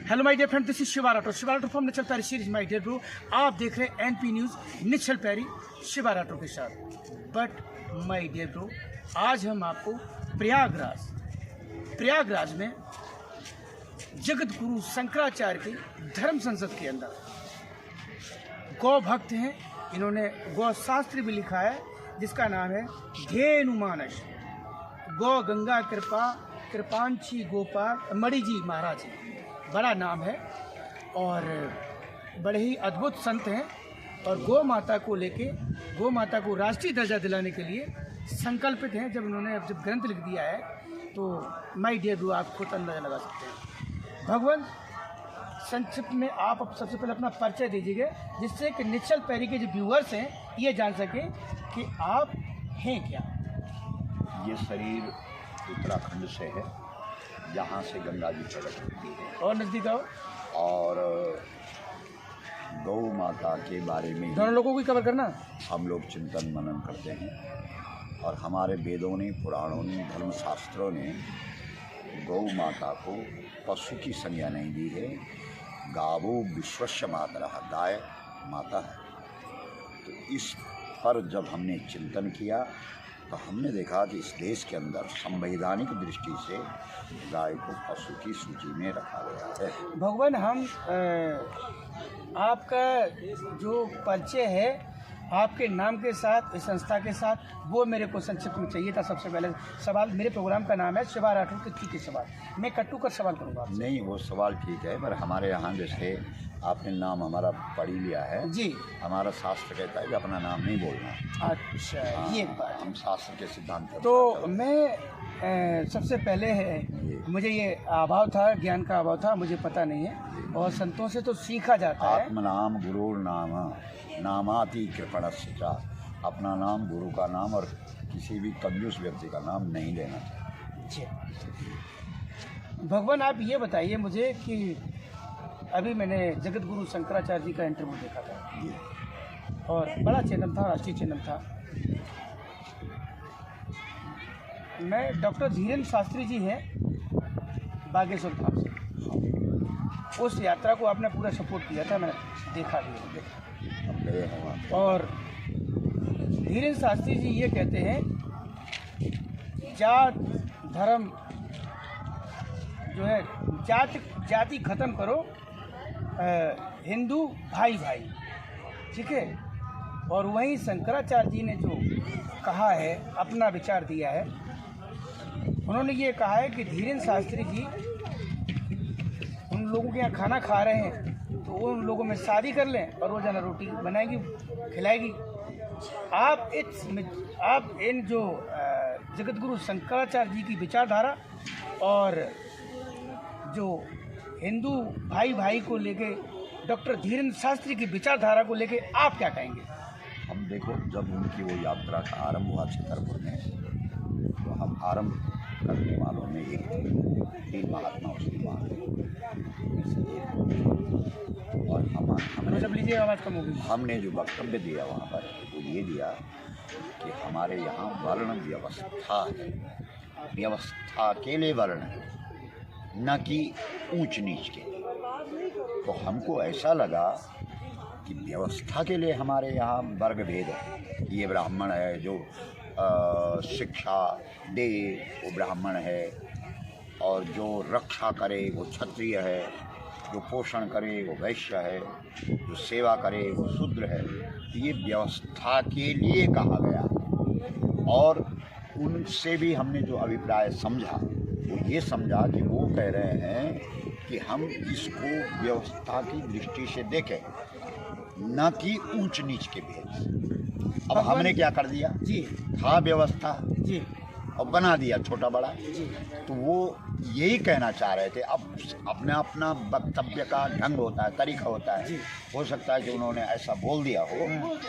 Hello my dear friend, this is Shiva Rathore from Nishchal Pairy series. My dear bro, आप देख रहे हैं एनपी न्यूज़ निश्चल पैरी शिवा राठौर के साथ। बट माय डियर ब्रो, आज हम आपको प्रयागराज में जगत गुरु शंकराचार्य की धर्म संसद के अंदर गौ भक्त हैं। इन्होंने गौ शास्त्र भी लिखा है जिसका नाम है धेनु मानस गौ गंगा कृपांची गोपाल मणि जी महाराज जी। बड़ा नाम है और बड़े ही अद्भुत संत हैं और गौ माता को लेके गौ माता को राष्ट्रीय दर्जा दिलाने के लिए संकल्पित हैं। जब ग्रंथ लिख दिया है तो माय डियर ब्रो, आप खुद अंदाजा लगा सकते हैं। भगवान, संक्षिप्त में आप सबसे पहले अपना परिचय दीजिएगा जिससे कि निश्चल पैरी के जो व्यूअर्स हैं ये जान सकें कि आप हैं क्या। ये शरीर उत्तराखंड से है, यहाँ से गंगा जी प्रकट होती है और नज़दीक आओ। और गौ माता के बारे में दोनों लोगों को कवर करना हम लोग चिंतन मनन करते हैं। और हमारे वेदों ने, पुराणों ने, धर्मशास्त्रों ने गौ माता को पशु की संज्ञा नहीं दी है। गावो विश्वस्य मातरः, गाय माता है। तो इस पर जब हमने चिंतन किया तो हमने देखा कि इस देश के अंदर संवैधानिक दृष्टि से गाय को पशु की सूची में रखा गया है। भगवान, हम आपका जो परिचय है आपके नाम के साथ, इस संस्था के साथ, वो मेरे को संक्षिप्त में चाहिए था। सबसे पहले सवाल, मेरे प्रोग्राम का नाम है शिवा राठौर के सवाल। मैं कट्टू कर सवाल करूँगा आपसे। नहीं, वो सवाल ठीक है, पर हमारे यहाँ जैसे आपने नाम हमारा पढ़ लिया है जी, हमारा शास्त्र कहता है कि अपना नाम नहीं बोलना। अच्छा, ये बात हम शास्त्र के सिद्धांत पर तो मैं सबसे पहले है मुझे ये अभाव था, ज्ञान का अभाव था, मुझे पता नहीं है। और संतों से तो सीखा जाता है। आत्मनाम गुरु नाम नामाति कृपणस्य च, अपना नाम, गुरु का नाम और किसी भी कंजूस व्यक्ति का नाम नहीं लेना चाहिए। भगवान, आप ये बताइए मुझे कि अभी मैंने जगत गुरु शंकराचार्य जी का इंटरव्यू देखा था और बड़ा चैनल था, राष्ट्रीय चैनल था। मैं डॉक्टर धीरेन्द्र शास्त्री जी हैं बागेश्वर धाम से, उस यात्रा को आपने पूरा सपोर्ट किया था, मैंने देखा भी। और धीरेन्द्र शास्त्री जी ये कहते हैं जात धर्म जो है, जाति ख़त्म करो, हिंदू भाई भाई, ठीक है। और वहीं शंकराचार्य जी ने जो कहा है, अपना विचार दिया है, उन्होंने ये कहा है कि धीरेन्द्र शास्त्री जी उन लोगों के यहाँ खाना खा रहे हैं तो उन लोगों में शादी कर लें और रोज़ाना रोटी बनाएगी, खिलाएगी। आप इन जो जगत गुरु शंकराचार्य जी की विचारधारा और जो हिंदू भाई भाई को लेके डॉक्टर धीरेन्द्र शास्त्री की विचारधारा को लेके आप क्या कहेंगे? हम देखो, जब उनकी वो यात्रा का आरंभ हुआ छतरपुर में, तो हम आरंभ करने वालों में एक थे, 3 महात्मा उसकी माँ और हमने जो वक्तव्य दिया वहाँ पर वो ये दिया कि हमारे यहाँ वर्ण व्यवस्था है, व्यवस्था के लिए वर्ण है, न कि ऊंच नीच के। तो हमको ऐसा लगा कि व्यवस्था के लिए हमारे यहाँ वर्ग भेद है। ये ब्राह्मण है जो शिक्षा दे वो ब्राह्मण है, और जो रक्षा करे वो क्षत्रिय है, जो पोषण करे वो वैश्य है, जो सेवा करे वो शूद्र है। ये व्यवस्था के लिए कहा गया। और उनसे भी हमने जो अभिप्राय समझा वो ये समझा कि वो कह रहे हैं कि हम इसको व्यवस्था की दृष्टि से देखें, न कि ऊंच नीच के भेद। अब हमने क्या कर दिया जी, था व्यवस्था जी, और बना दिया छोटा बड़ा। तो वो यही कहना चाह रहे थे। अब अपना अपना वक्तव्य का ढंग होता है, तरीका होता है। हो सकता है कि उन्होंने ऐसा बोल दिया हो,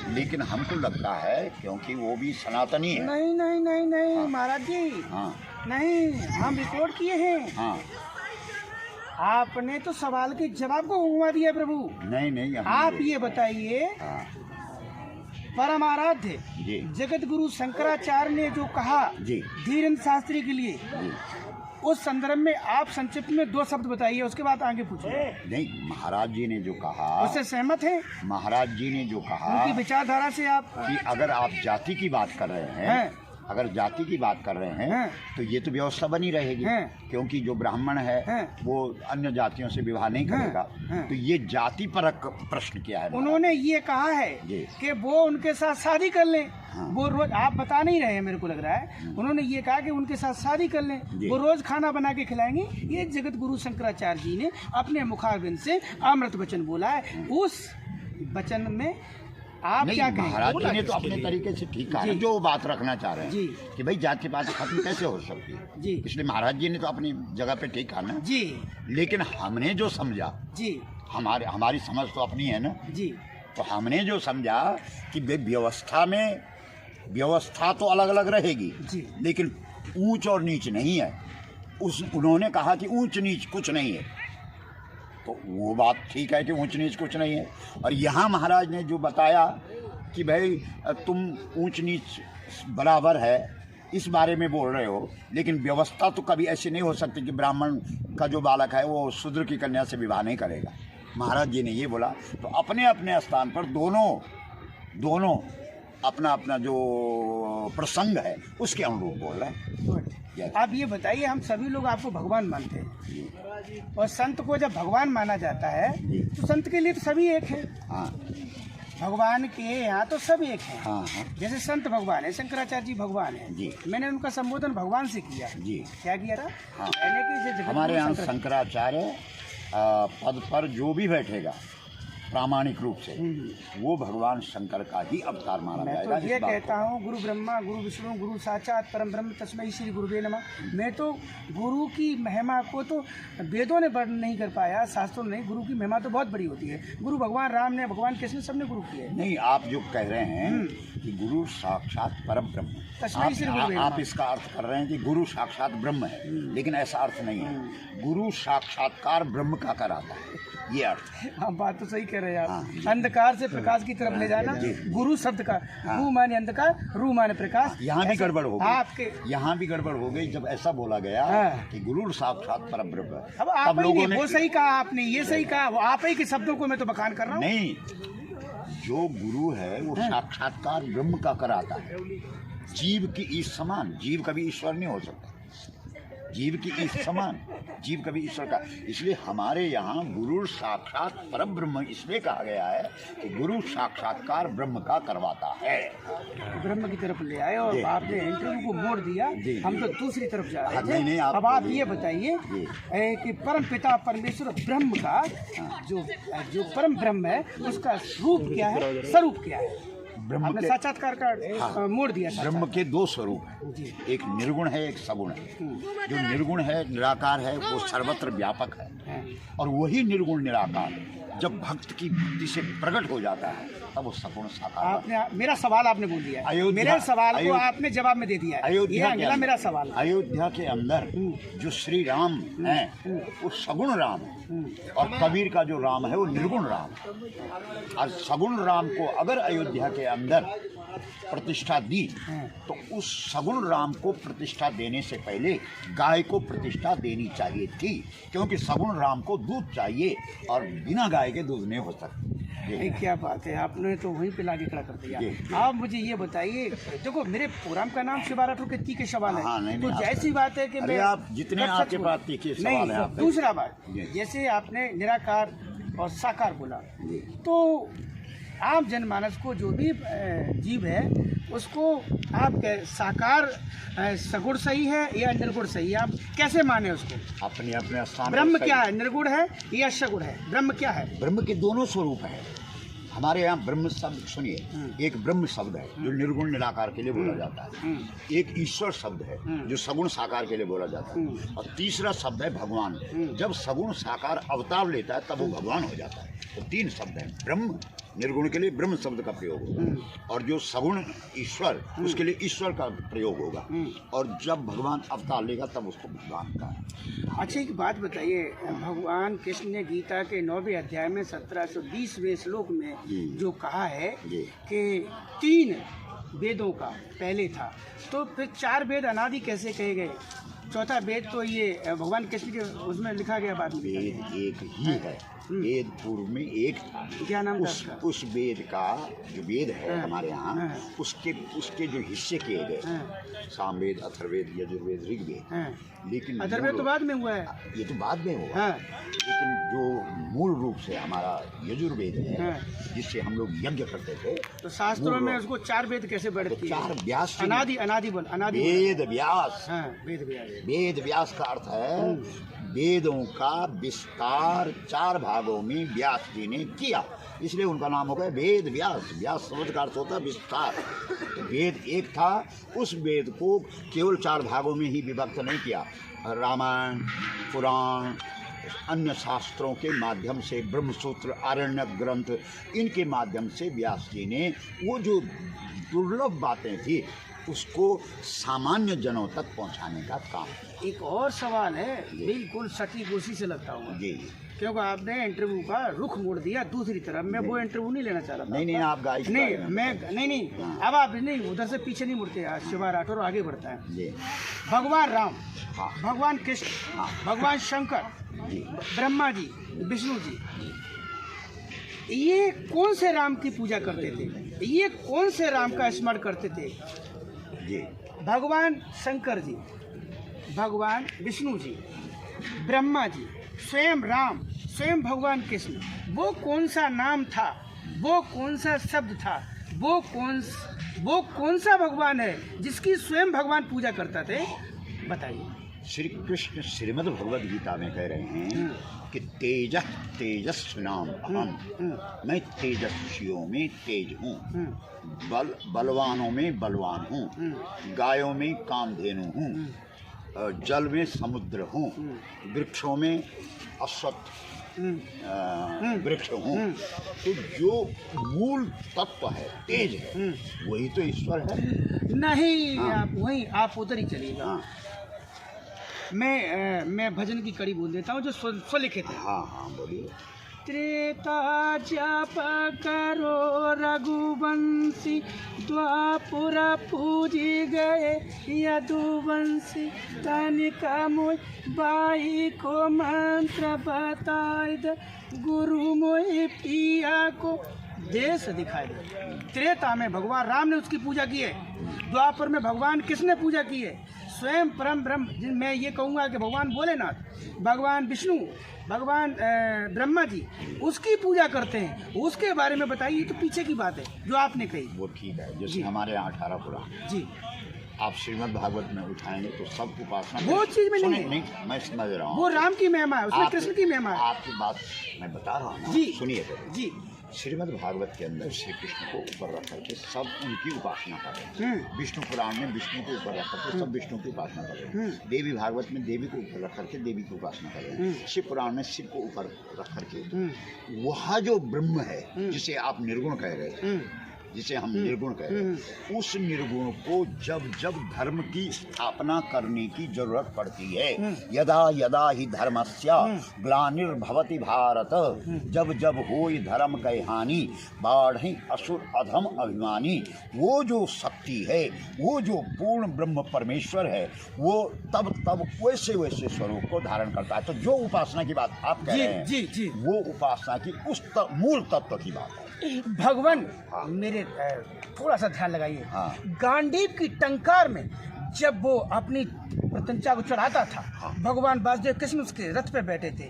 लेकिन हमको लगता है क्योंकि वो भी सनातनी है। नहीं नहीं नहीं नहीं महाराज जी, हाँ नहीं, हम रिकॉर्ड किए हैं। हाँ, आपने तो सवाल के जवाब को घुमा दिया प्रभु। नहीं नहीं, आप ये बताइए, हाँ परम आराध्य जी जगत गुरु शंकराचार्य ने जो कहा जी धीरेन्द्र शास्त्री के लिए, जी। उस संदर्भ में आप संक्षिप्त में 2 शब्द बताइए, उसके बाद आगे पूछिए। नहीं, महाराज जी ने जो कहा, उससे सहमत हैं? महाराज जी ने जो कहा उनकी विचारधारा से आप कि अगर आप जाति की बात कर रहे हैं, अगर जाति की बात कर रहे हैं तो ये तो व्यवस्था बनी रहेगी, क्योंकि जो ब्राह्मण है वो अन्य जातियों से विवाह नहीं करेगा। तो ये जाति परक प्रश्न किया है। उन्होंने ये कहा है कि वो उनके साथ शादी कर लें। वो रोज, आप बता नहीं रहे हैं, मेरे को लग रहा है, उन्होंने ये कहा कि उनके साथ शादी कर लें, वो रोज खाना बना के खिलाएंगे। ये जगत गुरु शंकराचार्य जी ने अपने मुखारबिंद से अमृत वचन बोला है। उस वचन में आप क्या कहेंगे? महाराज जी ने तो अपने तरीके से ठीक कहा, जो बात रखना चाह रहे हैं कि भाई जाति पाति खत्म कैसे हो सकती है जी। इसलिए महाराज जी ने तो अपनी जगह पे ठीक कहा ना जी। लेकिन हमने जो समझा जी, हमारी समझ तो अपनी है ना जी, तो हमने जो समझा कि व्यवस्था में व्यवस्था तो अलग अलग रहेगी जी, लेकिन ऊंच और नीच नहीं है। उन्होंने कहा कि ऊंच नीच कुछ नहीं है, तो वो बात ठीक है कि ऊंच नीच कुछ नहीं है। और यहाँ महाराज ने जो बताया कि भाई तुम ऊंच नीच बराबर है इस बारे में बोल रहे हो, लेकिन व्यवस्था तो कभी ऐसी नहीं हो सकती कि ब्राह्मण का जो बालक है वो शूद्र की कन्या से विवाह नहीं करेगा। महाराज जी ने ये बोला, तो अपने अपने स्थान पर दोनों अपना अपना जो प्रसंग है उसके अनुरूप बोल रहे हैं। आप ये बताइए, हम सभी लोग आपको भगवान मानते हैं और संत को जब भगवान माना जाता है तो संत के लिए तो सभी एक है। हाँ। भगवान के यहाँ तो सब एक है। हाँ, हाँ। जैसे संत भगवान है, शंकराचार्य जी भगवान है जी। मैंने उनका संबोधन भगवान से किया जी। क्या किया था? हाँ। मैंने कि हमारे यहाँ शंकराचार्य पद पर जो भी बैठेगा प्रामाणिक रूप से वो भगवान शंकर का ही अवतार माना जाएगा। मैं तो ये कहता हूँ, गुरु ब्रह्मा गुरु विष्णु गुरु साक्षात परम ब्रह्म तस्मै श्री गुरुवे नमः। मैं तो गुरु की महिमा को तो वेदों ने वर्णन नहीं कर पाया, शास्त्रों ने। गुरु की महिमा तो बहुत बड़ी होती है। गुरु भगवान राम ने, भगवान कृष्ण सबने गुरु किए। नहीं, आप जो कह रहे हैं कि गुरु साक्षात परम ब्रह्म, आप इसका अर्थ कर रहे हैं कि गुरु साक्षात ब्रह्म है, लेकिन ऐसा अर्थ नहीं है। गुरु साक्षात्कार ब्रह्म का कराता है, ये अर्थ है। हाँ, बात तो सही कह रहे हैं आप। अंधकार से प्रकाश की तरफ ले जाना, गुरु शब्द का गु माने अंधकार, रू माने प्रकाश। यहाँ भी गड़बड़ हो गई, आपके यहाँ भी गड़बड़ हो गई जब ऐसा बोला गया कि गुरु साक्षात परम ब्रह्म। अब आप लोगों ने वो सही कहा, आपने ये सही कहा, वो आप ही के शब्दों को मैं तो बखान कर रहा हूँ। नहीं, जो गुरु है वो साक्षात्कार ब्रह्म का कराता है। जीव की इस समान, जीव कभी ईश्वर नहीं हो सकता, जीव की इस समान, जीव कभी ईश्वर का। इसलिए हमारे यहाँ गुरु साक्षात परम ब्रह्म इसलिए कहा गया है कि गुरु साक्षात्कार ब्रह्म का करवाता है। ब्रह्म की तरफ ले आए और आपने इंटरव्यू को मोड़ दिया, हम तो दूसरी तरफ जा रहे थे। नहीं, अब आप ये बताइए कि परम पिता परमेश्वर ब्रह्म का जो परम ब्रह्म है उसका रूप क्या है, स्वरूप क्या है? ब्रह्म के साक्षात्कार का मोड़ दिया। ब्रह्म के 2 स्वरूप हैं, एक निर्गुण है, एक सगुण है। जो निर्गुण है, निराकार है, वो सर्वत्र व्यापक है। और वही निर्गुण निराकार जब भक्त की बुद्धि से प्रकट हो जाता है तब वो सगुण साकार। आपने मेरा सवाल आपने बोल दिया, मेरे सवाल को आपने जवाब में दे दिया। अयोध्या मेरा सवाल, अयोध्या के अंदर जो श्री राम है वो सगुण राम है, और कबीर का जो राम है वो निर्गुण राम है। और सगुण राम को अगर अयोध्या के अंदर प्रतिष्ठा दी तो उस सगुण राम को प्रतिष्ठा देने से पहले गाय को प्रतिष्ठा देनी चाहिए थी, क्योंकि सगुण राम को दूध चाहिए और बिना गाय के दूध नहीं हो सकता। क्या बात है, आपने तो वहीं पे लाके खड़ा कर दिया। आप मुझे ये बताइए, देखो मेरे प्रोग्राम का नाम शिवा राठौर के तीखे सवाल है। हाँ, नहीं, तो जैसी बात है कि मैं आप जितने आपके पास तीखे सवाल है। दूसरा बात, जैसे आपने निराकार और साकार बोला, तो आम जनमानस को जो भी जीव है उसको आप साकार सगुण सही है या निर्गुण सही है, आप कैसे माने उसको? अपने अपने स्थान। ब्रह्म क्या है, निर्गुण है या सगुण है? ब्रह्म क्या है? ब्रह्म के दोनों स्वरूप है। हमारे यहाँ ब्रह्म शब्द सुनिए, एक ब्रह्म शब्द है जो निर्गुण निराकार के लिए बोला जाता है, एक ईश्वर शब्द है जो सगुण साकार के लिए बोला जाता है, और तीसरा शब्द है भगवान। जब सगुण साकार अवतार लेता है तब वो भगवान हो जाता है। तो 3 शब्द हैं। ब्रह्म निर्गुण के लिए ब्रह्म शब्द का प्रयोग होगा, और जो सगुण ईश्वर उसके लिए ईश्वर का प्रयोग होगा, और जब भगवान अवतार लेगा तब उसको भगवान का। अच्छा, एक बात बताइए, भगवान कृष्ण ने गीता के 9वें अध्याय में 1720वें श्लोक में जो कहा है कि 3 वेदों का पहले था, तो फिर 4 वेद अनादि कैसे कहे गए? चौथा वेद तो ये भगवान कृष्ण के उसमें लिखा गया बाद में। वेद एक ही है, वेद पूर्व में एक था। क्या नाम था उसका? उस वेद का जो वेद है हमारे यहाँ, उसके जो हिस्से किए गए, सामवेद, अथर्ववेद, यजुर्वेद, ऋग्वेद, लेकिन अथर्ववेद तो बाद में हुआ है। ये तो बाद में हुआ, लेकिन जो मूल रूप से हमारा यजुर्वेद है जिससे हम लोग यज्ञ करते थे, तो शास्त्रों में उसको 4 वेद कैसे बढ़ती है? 4 व्यास, अनादि बोल, अनादि वेद व्यास। वेद व्यास का अर्थ है वेदों का विस्तार 4 भागों में व्यास जी ने किया, इसलिए उनका नाम हो गया वेद व्यास। व्यास शब्द का अर्थ होता है विस्तार। तो वेद एक था, उस वेद को केवल 4 भागों में ही विभक्त नहीं किया। रामायण, पुराण, अन्य शास्त्रों के माध्यम से, ब्रह्मसूत्र, आरण्यक ग्रंथ, इनके माध्यम से व्यास जी ने वो जो दुर्लभ बातें थी उसको सामान्य जनों तक पहुंचाने का काम। एक और सवाल है, बिल्कुल सटीक उसी से लगता हूँ जी, क्योंकि आपने इंटरव्यू का रुख मोड़ दिया दूसरी तरफ। मैं वो इंटरव्यू नहीं लेना चाह रहा था। नहीं, आप गाइड नहीं, मैं नहीं, अब आप नहीं, उधर से पीछे नहीं मुड़ते। शिवा राठौर आगे बढ़ता है जी। भगवान राम, भगवान कृष्ण, भगवान शंकर, ब्रह्मा जी, विष्णु जी, ये कौन से राम की पूजा करते थे? ये कौन से राम का स्मरण करते थे? भगवान शंकर जी, भगवान विष्णु जी, ब्रह्मा जी, स्वयं राम, स्वयं भगवान कृष्ण, वो कौन सा नाम था, वो कौन सा शब्द था, वो कौन सा भगवान है जिसकी स्वयं भगवान पूजा करता थे? बताइए। श्री कृष्ण श्रीमद् भगवद गीता में कह रहे हैं कि तेजस्विनाम अहम, मैं तेजस्वियों में तेज हूँ, बलवानों में बलवान हूँ, गायों में कामधेनु हूँ, जल में समुद्र हूँ, वृक्षों में अश्वत्थ वृक्ष हूँ। तो जो मूल तत्व है, तेज है, वही तो ईश्वर है। नहीं, आप उधर ही चलिएगा। मैं भजन की कड़ी बोल देता हूँ जो स्वलिखित है। हाँ, बोलिए। त्रेता जप करो रघुवंशी, द्वापुर पूजी गए यदुवंशी, तनिका मोय बाई को मंत्र बताए दे, गुरु मोय पिया को देश दिखाई दे। त्रेता में भगवान राम ने उसकी पूजा की है, द्वापर में भगवान किसने पूजा की है? स्वयं परम ब्रह्म। मैं ये कहूँगा कि भगवान भोलेनाथ, भगवान विष्णु, भगवान ब्रह्मा जी उसकी पूजा करते हैं। उसके बारे में बताइए, तो पीछे की बात है जो आपने कही। वो ठीक है, जैसे हमारे यहाँ 18 पुराण जी, आप श्रीमद् भागवत में उठाएंगे तो सब उपासना वो चीज में नहीं, मैं समझ रहा हूँ। वो राम की महिमा है, उसमें कृष्ण की महिमा है। आपकी बात मैं बता रहा हूँ जी, सुनिए जी। श्रीमद् भागवत के अंदर श्री कृष्ण को ऊपर रख करके सब उनकी उपासना कर रहे हैं। विष्णु पुराण में विष्णु को ऊपर रख करके सब विष्णु की उपासना कर रहे हैं। देवी भागवत में देवी को ऊपर रख करके देवी की उपासना कर रहे हैं। शिव पुराण में शिव को ऊपर रख करके वह जो ब्रह्म है जिसे आप निर्गुण कह रहे हैं, जिसे हम निर्गुण कह रहे हैं, उस निर्गुण को जब जब धर्म की स्थापना करने की जरूरत पड़ती है, यदा यदा ही धर्मस्य ग्लानिर्भवति भारत, जब जब होई धर्म कह हानि, बाढ़ी असुर अधम अभिमानी, वो जो शक्ति है, वो जो पूर्ण ब्रह्म परमेश्वर है, वो तब तब वैसे वैसे स्वरूप को धारण करता है। तो जो उपासना की बात आप कह रहे हैं, जी, जी, वो उपासना की उस मूल तत्व की बात है। भगवान मेरे थोड़ा सा ध्यान लगाइए। गांडीव की टंकार में जब वो अपनी प्रत्यंचा को चढ़ाता था, भगवान वासुदेव कृष्ण उसके रथ पे बैठे थे,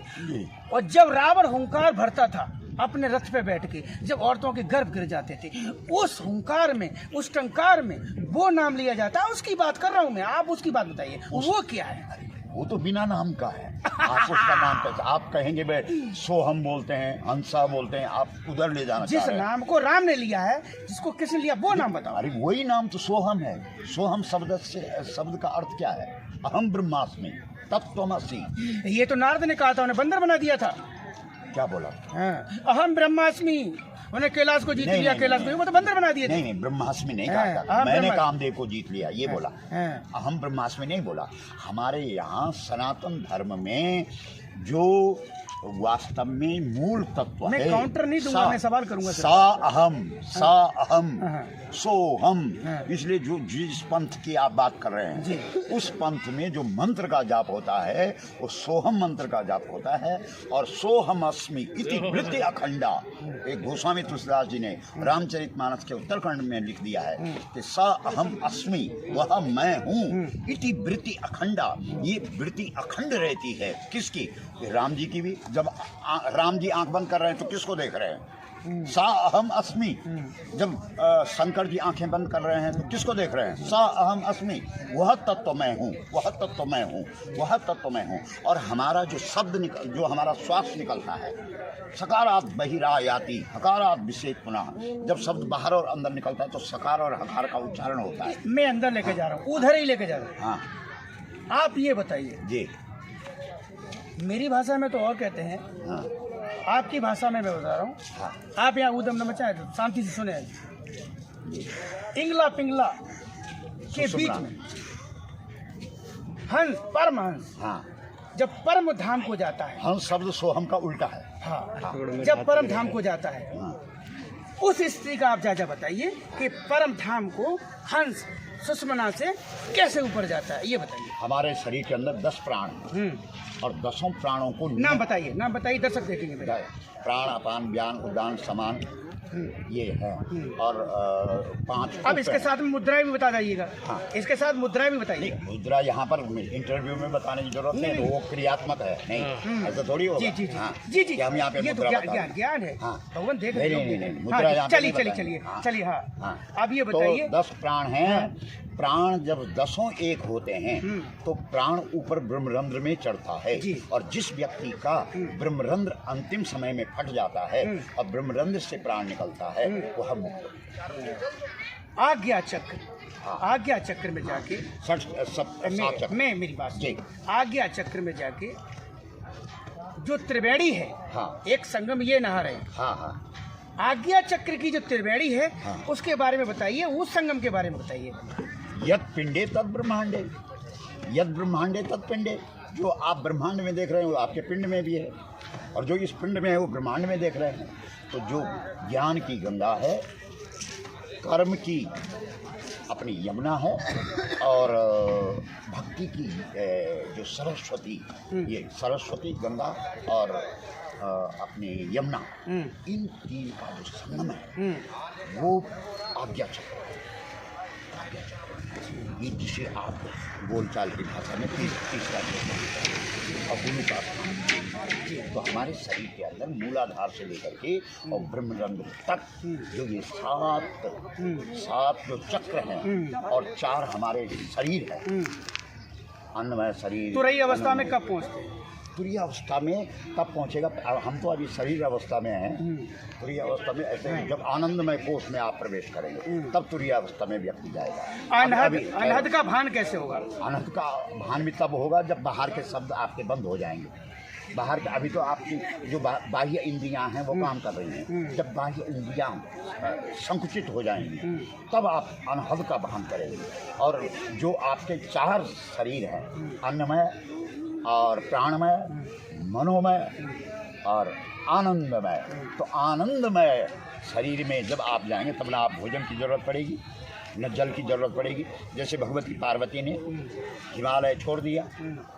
और जब रावण हुंकार भरता था अपने रथ पे बैठ के, जब औरतों के गर्भ गिर जाते थे, उस हुंकार में, उस टंकार में वो नाम लिया जाता है। उसकी बात कर रहा हूँ मैं, आप उसकी बात बताइए, वो क्या है? वो तो बिना नाम का है। आप उसका नाम कैसे आप कहेंगे? भाई सोहम बोलते हैं, हंसा बोलते हैं, आप उधर ले जाना जिस चाह रहे हैं। नाम को राम ने लिया है, जिसको किसने लिया, वो नाम बताओ। अरे वही नाम तो सोहम है। सोहम शब्द का अर्थ क्या है? अहम ब्रह्मास्मि तत्त्वमसि। ये तो नारद ने कहा था, उन्हें बंदर बना दिया था। क्या बोला? हाँ, अहम ब्रह्मास्मि, उन्हें कैलाश को जीत नहीं, लिया, नहीं, कैलाश नहीं, को, वो तो बंदर बना दिए थे। नहीं ब्रह्मास्मि नहीं हाँ, कहा था, अहम मैंने ब्रह्मा- कामदेव को जीत लिया ये बोला। हाँ। अहम ब्रह्मास्मि नहीं बोला। हमारे यहाँ सनातन धर्म में जो वास्तव में मूल तत्व मैं है, काउंटर नहीं दूंगा, मैं सवाल करूंगा सिर्फ। सा अहम हाँ। सोहम। हाँ। इसलिए जो जिस पंथ की आप बात कर रहे हैं, जी। उस पंथ में जो मंत्र का जाप होता है वो सोहम मंत्र का जाप होता है। और सोहम अस्मि इति वृत्ति अखंडा, एक गोस्वामी तुलसीदास जी ने रामचरितमानस के उत्तरखंड में लिख दिया है कि सा अहम अस्मि, वह मैं हूँ, इति वृत्ति अखंडा। ये वृत्ति अखंड रहती है किसकी? राम जी की भी। जब राम जी आंख बंद कर रहे हैं तो किसको देख रहे हैं? सा अहम अस्मि। जब शंकर जी आंखें बंद कर रहे हैं तो किसको देख रहे हैं? सा अहम अस्मि, वह तत्व मैं हूँ, वह तत्व मैं हूँ, वह तत्व मैं हूँ। और हमारा जो शब्द जो हमारा श्वास निकलता है, सकारात बहिरायाति हकारात विषेक पुनः। जब शब्द बाहर और अंदर निकलता है तो सकार और हकार का उच्चारण होता है। मैं अंदर लेके जा रहा हूँ, उधर ही लेके जा रहा हूँ। हाँ आप ये बताइए, जी। मेरी भाषा में तो और कहते हैं, हाँ आपकी भाषा में मैं बता रहा हूँ। हाँ आप यहाँ उदम न मचाए तो शांति से सुने। इंगला पिंगला के बीच में हंस, परमहंस, हाँ। जब परम धाम को जाता है, हंस शब्द सोहम का उल्टा है। हाँ, जब परम धाम को जाता है, हाँ। उस स्त्री का आप जाजा बताइए कि परम धाम को हंस सुषमना से कैसे ऊपर जाता है, ये बताइए। हमारे शरीर के अंदर 10 प्राण हैं और 10 प्राणों को नाम बताइए, नाम बताइए, दर्शक देखेंगे मेरे। प्राण, अपान, व्यान, उदान, समान, ये है। और 5 अब इसके साथ में मुद्राएं भी बता दीजिएगा। हाँ। इसके साथ मुद्राएं भी बताइए। मुद्रा यहाँ पर इंटरव्यू में बताने की जरूरत नहीं, वो क्रियात्मक है। नहीं ऐसा थोड़ी होगा। जी जी जी हाँ। जी जी, कि हम यहाँ पे ये तो मुद्रा ज्ञान बता ज्ञान ज्ञान है। हाँ। भगवान देख नहीं, रहे नहीं, हैं। नहीं, मुद्रा हाँ, यहाँ पे चलिए नहीं चलिए बताएंगे। चलिए हाँ। चलिए। हाँ, हाँ। अब ये बताइए। तो 10 प्राण हैं। प्राण जब 10 एक होते हैं तो प्राण ऊपर ब्रह्मरंध्र में चढ़ता है। और जिस व्यक्ति का ब्रह्मरंध्र अंतिम समय में फट जाता है और ब्रह्मरंध्र से प्राण निकलता है वह मुक्त। आज्ञा चक्र, हाँ। आज्ञा चक्र में जाके 7 चक्र। मैं मेरी बात जी। आज्ञा चक्र में जाके जो त्रिवेणी है, हाँ। एक संगम ये नहा रहे हैं। हाँ हाँ। आज्ञा चक्र की जो त्रिवेणी है, हाँ। उसके बारे में बताइए, उस संगम के बारे में बताइए। यद पिंडे तद ब्रह्मांडे, यद ब्रह्मांडे तद पिंडे। जो आप ब्रह्मांड में देख रहे हैं वो आपके पिंड में भी है, और जो इस पिंड में है वो ब्रह्मांड में देख रहे हैं। तो जो ज्ञान की गंगा है, कर्म की अपनी यमुना है, और भक्ति की जो सरस्वती, ये सरस्वती गंगा और अपनी यमुना, इन 3 का जो संगम है वो आज्ञा चक्र है। आज्ञा चक्र ये जिसे आप बोलचाल की भाषा में तीसरा अगुण का स्थान। तो हमारे शरीर के अंदर मूलाधार से लेकर के और ब्रह्मरंध्र तक जो ये 7 जो चक्र हैं और 4 हमारे शरीर है, अन्नमय शरीर। तुरई अवस्था में कब पहुँचते हैं? तुरीय अवस्था में कब पहुँचेगा? हम तो अभी शरीर अवस्था में हैं। तुरीय अवस्था में ऐसे जब आनंदमय कोष में आप प्रवेश करेंगे तब तुरीय अवस्था में व्यक्ति जाएगा। अनहद का भान कैसे होगा? अनहद का भान भी तब होगा जब बाहर के शब्द आपके बंद हो जाएंगे। बाहर का अभी तो आपकी जो बाह्य इंद्रियां हैं वो काम कर रही हैं। जब बाह्य इंद्रियां संकुचित हो जाएंगी तब आप अनहद का भान करेंगे। और जो आपके 4 शरीर हैं, अन्नमय और प्राणमय, मनोमय और आनंदमय, तो आनंदमय शरीर में जब आप जाएंगे तब ना आप भोजन की जरूरत पड़ेगी न जल की जरूरत पड़ेगी। जैसे भगवती पार्वती ने हिमालय छोड़ दिया,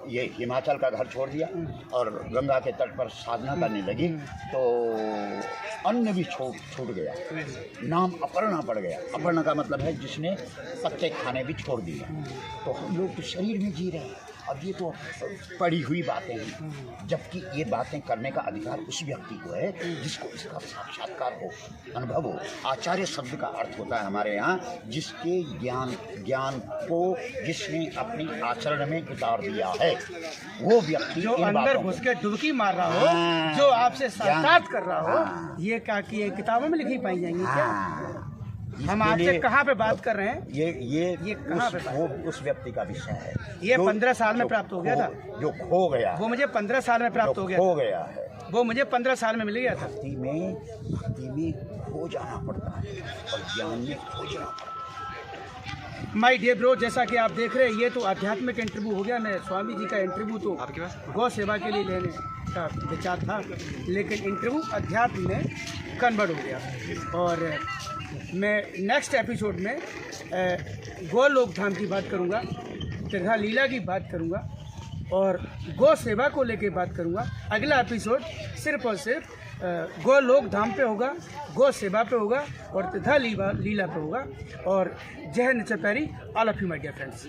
ये हिमाचल का घर छोड़ दिया और गंगा के तट पर साधना करने लगी, तो अन्न भी छूट गया, नाम अपर्णा पड़ गया। अपर्णा का मतलब है जिसने पत्ते खाने भी छोड़ दिए। तो हम लोग तो शरीर में जी रहे हैं, अब ये तो पढ़ी हुई बातें हैं, जबकि ये बातें करने का अधिकार उस व्यक्ति को है जिसको इसका साक्षात्कार हो, अनुभव हो। आचार्य शब्द का अर्थ होता है हमारे यहाँ जिसके ज्ञान को जिसने अपनी आचरण में उतार दिया है, वो व्यक्ति जो इन अंदर बातों घुस को- के डुबकी मार रहा हो, हाँ, जो आपसे साक्षात कर रहा हो, हाँ। ये क्या कि ये किताबों में लिखी पाई जाएंगी क्या? हाँ, हम इसके आपसे लिए कहाँ पे बात कर रहे हैं? ये कहाँ पे बात? वो उस व्यक्ति का विषय है। ये जो- 15 साल में जो प्राप्त हो गया था। जो खो गया, वो मुझे 15 साल में प्राप्त हो गया खो था। गया है। वो मुझे 15 साल में मिल गया था। भक्ति में खो जाना पड़ता है और ज्ञान में खोजना पड़ता है। माय डियर ब्रो, जैसा कि आप देख रहे हैं, ये तो आध्यात्मिक इंटरव्यू हो गया। मैं स्वामी जी का इंटरव्यू तो आपके पास गौ सेवा के लिए लेने का विचार था, लेकिन इंटरव्यू अध्यात्म में कन्वर्ट हो गया। और मैं नेक्स्ट एपिसोड में गौ लोकधाम की बात करूँगा, त्रिधा लीला की बात करूँगा और गौ सेवा को लेके बात करूँगा। अगला एपिसोड सिर्फ और सिर्फ गौ लोकधाम पे होगा, गौ सेवा पे होगा और त्रिधा लीला पे होगा। और जय हिंद चपेरी, all of you my dear friends.